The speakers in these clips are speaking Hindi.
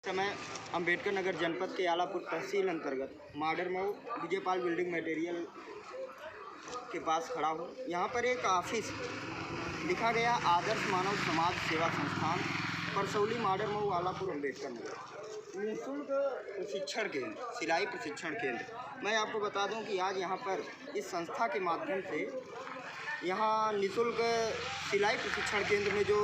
समय अंबेडकर नगर जनपद के आलापुर तहसील अंतर्गत modern Mau Vijaypal building material के पास खड़ा हूँ। यहाँ पर एक ऑफिस लिखा गया आदर्श मानव समाज सेवा संस्थान परसौली मॉडर्न मऊ आलापुर अंबेडकर नगर निःशुल्क प्रशिक्षण केंद्र सिलाई प्रशिक्षण केंद्र। मैं आपको बता दूं कि आज यहाँ पर इस संस्था के माध्यम से यहाँ निःशुल्क सिलाई प्रशिक्षण केंद्र में जो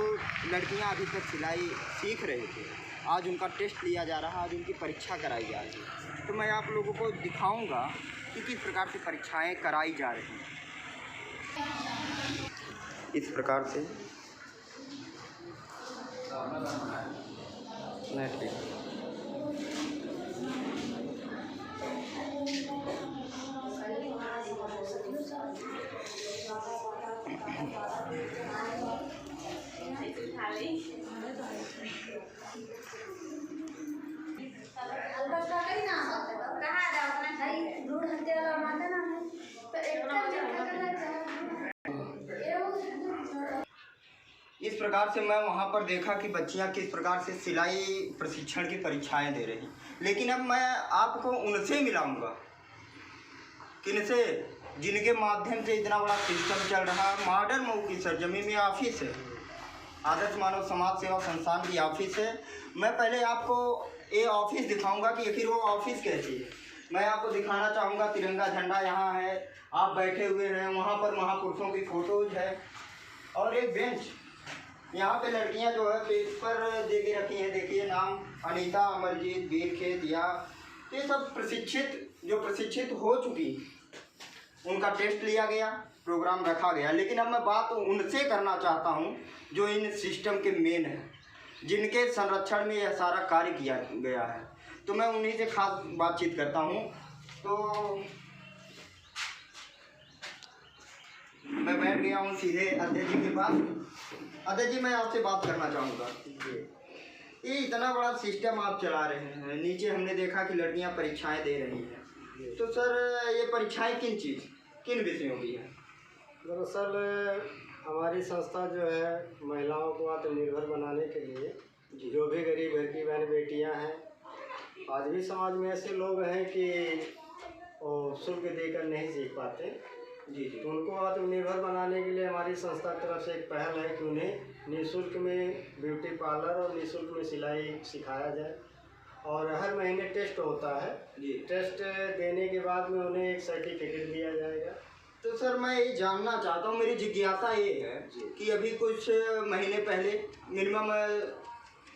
लड़कियाँ अभी तक सिलाई सीख रहे थे, आज उनका टेस्ट लिया जा रहा है, आज उनकी परीक्षा कराई जा रही है। तो मैं आप लोगों को दिखाऊंगा कि किस प्रकार से परीक्षाएं कराई जा रही हैं। इस प्रकार से इस प्रकार से मैं वहाँ पर देखा कि बच्चियाँ किस प्रकार से सिलाई प्रशिक्षण की परीक्षाएं दे रही। लेकिन अब मैं आपको उनसे मिलाऊंगा, किनसे, जिनके माध्यम से इतना बड़ा सिस्टम चल रहा है। मॉडर्न मऊ की सरजमी में ऑफिस है, आदर्श मानव समाज सेवा संस्थान की ऑफिस है। मैं पहले आपको ये ऑफिस दिखाऊंगा कि आखिर वो ऑफिस कैसी है। मैं आपको दिखाना चाहूँगा तिरंगा झंडा यहाँ है, आप बैठे हुए हैं, वहाँ पर महापुरुषों की फ़ोटोज़ है और एक बेंच। यहाँ पे लड़कियाँ जो है पेपर दे के रखी हैं, देखिए नाम अनीता, अमरजीत, वीरखेत, या ये सब प्रशिक्षित हो चुकी, उनका टेस्ट लिया गया, प्रोग्राम रखा गया। लेकिन अब मैं बात उनसे करना चाहता हूँ जो इन सिस्टम के मेन हैं, जिनके संरक्षण में यह सारा कार्य किया गया है। तो मैं उन्हीं से खास बातचीत करता हूँ। तो मैं बैठ गया हूँ सीधे अध्यक्ष जी के पास। अध्यक्ष जी, मैं आपसे बात करना चाहूँगा। ये इतना बड़ा सिस्टम आप चला रहे हैं, नीचे हमने देखा कि लड़कियाँ परीक्षाएं दे रही हैं, तो सर ये परीक्षाएं किन विषयों की है? दरअसल हमारी संस्था जो है महिलाओं को आत्मनिर्भर बनाने के लिए, जो भी गरीब घर की बहन बेटियां हैं, आज भी समाज में ऐसे लोग हैं कि वो शुल्क देकर नहीं सीख पाते जी, तो उनको आत्मनिर्भर बनाने के लिए हमारी संस्था की तरफ से एक पहल है कि उन्हें निःशुल्क में ब्यूटी पार्लर और निःशुल्क में सिलाई सिखाया जाए। और हर महीने टेस्ट होता है जी, टेस्ट देने के बाद में उन्हें एक सर्टिफिकेट दिया जाएगा। तो सर मैं ये जानना चाहता हूँ, मेरी जिज्ञासा ये है कि अभी कुछ महीने पहले, मिनिमम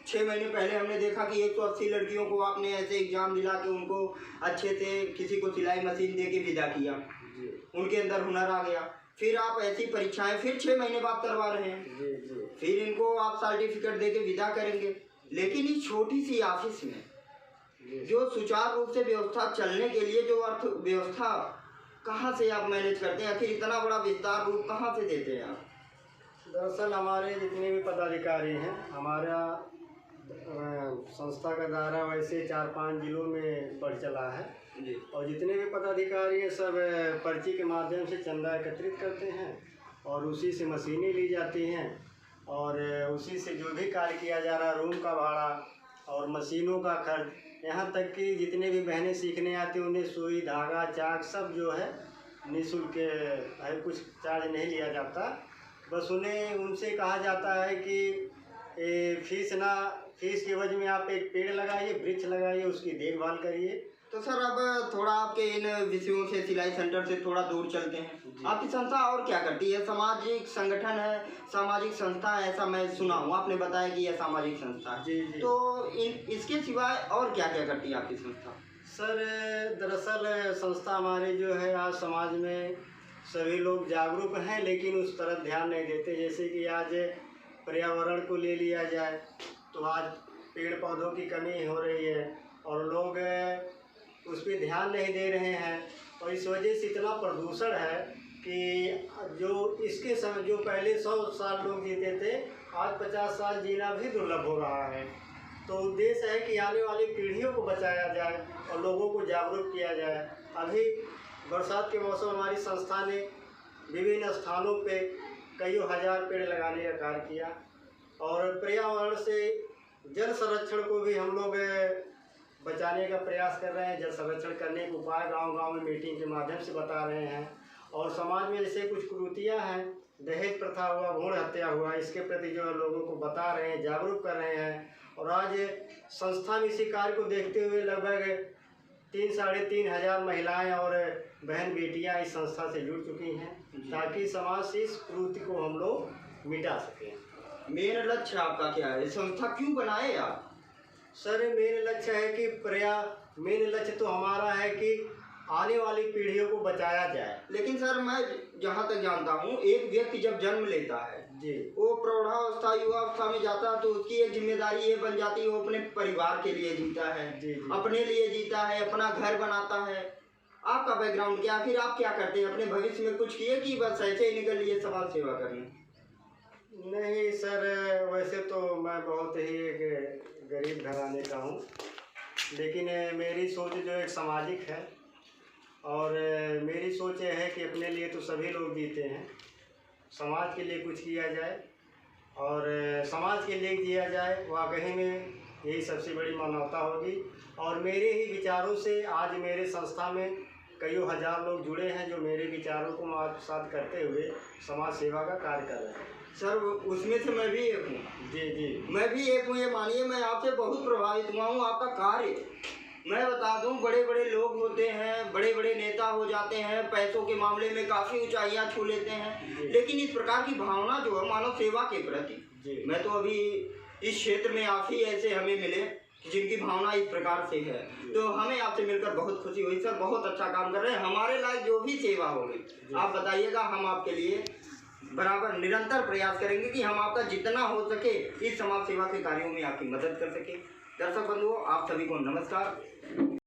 6 महीने पहले, हमने देखा कि 180 लड़कियों को आपने ऐसे एग्ज़ाम दिला के उनको अच्छे से किसी को सिलाई मशीन दे के विदा किया, उनके अंदर हुनर आ गया। फिर आप ऐसी परीक्षाएं फिर 6 महीने बाद करवा रहे हैं, फिर इनको आप सर्टिफिकेट दे के विदा करेंगे। लेकिन इस छोटी सी ऑफिस में जो सुचारू रूप से व्यवस्था चलने के लिए जो अर्थव्यवस्था कहाँ से आप मैनेज करते हैं? आखिर इतना बड़ा विस्तार रूप कहाँ से देते हैं आप? दरअसल हमारे जितने भी पदाधिकारी हैं, हमारा संस्था का दायरा वैसे 4-5 जिलों में बढ़ चला है जी, और जितने भी पदाधिकारी हैं सब पर्ची के माध्यम से चंदा एकत्रित करते हैं और उसी से मशीनें ली जाती हैं और उसी से जो भी कार्य किया जा रहा है, रूम का भाड़ा और मशीनों का खर्च, यहाँ तक कि जितने भी बहनें सीखने आती हैं उन्हें सुई, धागा, चाक सब जो है निःशुल्क है, कुछ चार्ज नहीं लिया जाता। बस उन्हें उनसे कहा जाता है कि फीस के एवज में आप एक पेड़ लगाइए, वृक्ष लगाइए, उसकी देखभाल करिए। तो सर अब थोड़ा आपके इन विषयों से, सिलाई सेंटर से थोड़ा दूर चलते हैं। आपकी संस्था और क्या करती है? सामाजिक संगठन है, सामाजिक संस्था है, ऐसा मैं सुना हूँ, आपने बताया कि यह सामाजिक संस्था है जी। तो इसके सिवाय और क्या क्या करती है आपकी संस्था? सर दरअसल संस्था हमारी जो है आज समाज में सभी लोग जागरूक हैं, लेकिन उस तरफ ध्यान नहीं देते। जैसे कि आज पर्यावरण को ले लिया जाए तो आज पेड़ पौधों की कमी हो रही है और लोग उस पर ध्यान नहीं दे रहे हैं, और इस वजह से इतना प्रदूषण है कि जो इसके समय जो पहले 100 साल लोग जीते थे, आज 50 साल जीना भी दुर्लभ हो रहा है। तो उद्देश्य है कि आने वाली पीढ़ियों को बचाया जाए और लोगों को जागरूक किया जाए। अभी बरसात के मौसम हमारी संस्था ने विभिन्न स्थानों पे कई हज़ार पेड़ लगाने का कार्य किया और पर्यावरण से जल संरक्षण को भी हम लोग बचाने का प्रयास कर रहे हैं। जल संरक्षण करने के उपाय गांव-गांव में मीटिंग के माध्यम से बता रहे हैं। और समाज में जैसे कुछ कुरीतियाँ हैं, दहेज प्रथा हुआ, भ्रूण हत्या हुआ, इसके प्रति जो है लोगों को बता रहे हैं, जागरूक कर रहे हैं। और आज संस्था में इसी कार्य को देखते हुए लगभग 3-3.5 हज़ार महिलाएं और बहन बेटियां इस संस्था से जुड़ चुकी हैं, ताकि समाज से इस कुरीति को हम लोग मिटा सकें। मेन लक्ष्य आपका क्या है? संस्था क्यों बनाए आप? सर, मेन लक्ष्य है कि मेन लक्ष्य तो हमारा है कि आने वाली पीढ़ियों को बचाया जाए। लेकिन सर, मैं जहाँ तक जानता हूँ, एक व्यक्ति जब जन्म लेता है जी, वो प्रौढ़ावस्था युवावस्था में जाता है तो उसकी एक जिम्मेदारी ये बन जाती है, वो अपने परिवार के लिए जीता है, जी। अपने लिए जीता है, अपना घर बनाता है। आपका बैकग्राउंड क्या? आखिर आप क्या करते हैं? अपने भविष्य में कुछ किए कि बस ऐसे ही निकल लिए समाज सेवा करने? नहीं सर, वैसे तो मैं बहुत ही एक गरीब घराने का हूँ, लेकिन मेरी सोच जो एक सामाजिक है। और मेरी सोच ये है कि अपने लिए तो सभी लोग जीते हैं, समाज के लिए कुछ किया जाए और समाज के लिए जिया जाए। वाकई में यही सबसे बड़ी मानवता होगी। और मेरे ही विचारों से आज मेरे संस्था में कईयों हज़ार लोग जुड़े हैं, जो मेरे विचारों को आत्मसात करते हुए समाज सेवा का कार्य कर रहे हैं। सर, उसमें से मैं भी एक हूँ। जी जी, मैं भी एक हूँ। ये मानिए, मैं आपसे बहुत प्रभावित हुआ हूँ। आपका कार्य, मैं बता दूं, बड़े बड़े लोग होते हैं, बड़े बड़े नेता हो जाते हैं, पैसों के मामले में काफ़ी ऊंचाइयां छू लेते हैं, लेकिन इस प्रकार की भावना जो है मानव सेवा के प्रति, मैं तो अभी इस क्षेत्र में आप ही ऐसे हमें मिले जिनकी भावना इस प्रकार से है, तो हमें आपसे मिलकर बहुत खुशी हुई। सर, बहुत अच्छा काम कर रहे हैं। हमारे लायक जो भी सेवा होगी आप बताइएगा, हम आपके लिए बराबर निरंतर प्रयास करेंगे कि हम आपका जितना हो सके इस समाज सेवा के कार्यों में आपकी मदद कर सके। दर्शक बंधुओं, आप सभी को नमस्कार।